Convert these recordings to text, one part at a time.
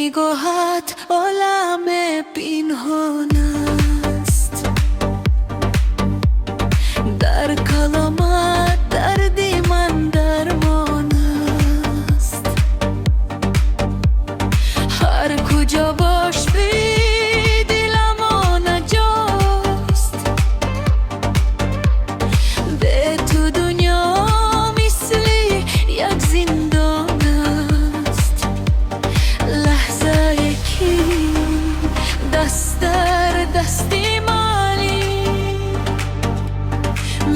نگاهت عالم پنهان است، در کلامت درد من درمان است. هر کجا باش بی دلم آنجاست، به تو دنیا مثل یک زندان است. لحظه یکی دست در دستی مالی،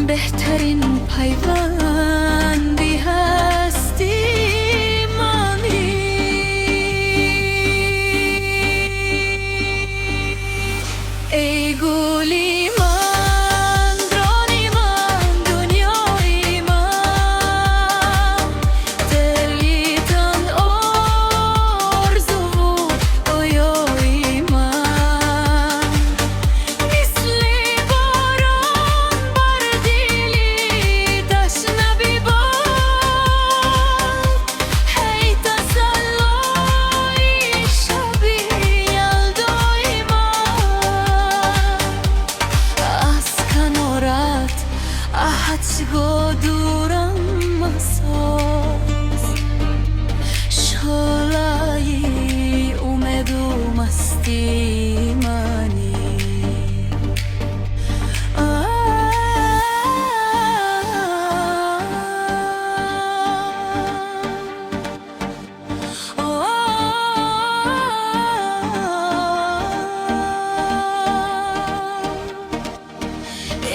بهترین پیوندی هستی مانی. ای گلی من، رانی من، دنیای من، دلی تن آرزو و رویای من. مثل باران بر دلی تشنه ببار، هی تسلای شب یلدای من. از کنارت احدگاه دورم مساز، شعله‌ی امید و مستی منی.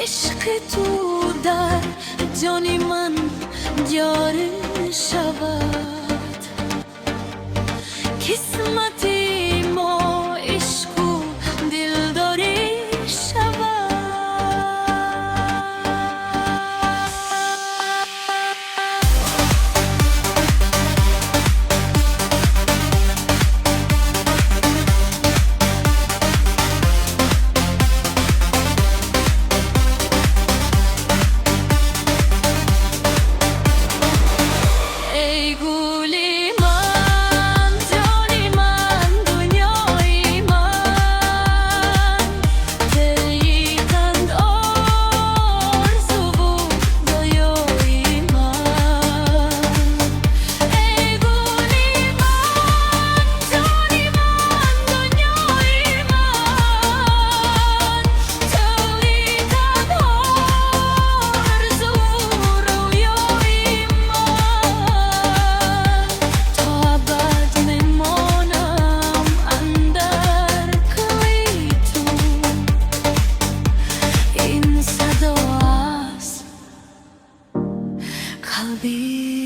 عشق تو در جان من جاری شود، قسمتی ما عشق و دلداری شود. ای گلی من، جانی من، دنیای من، دلی تن آرزو و رویای من. ای گلی من، جانی من، دنیای من، دلی تن آرزو و رویای من. تا ابد میمانم اندر کوی تو، این صدا است قلبی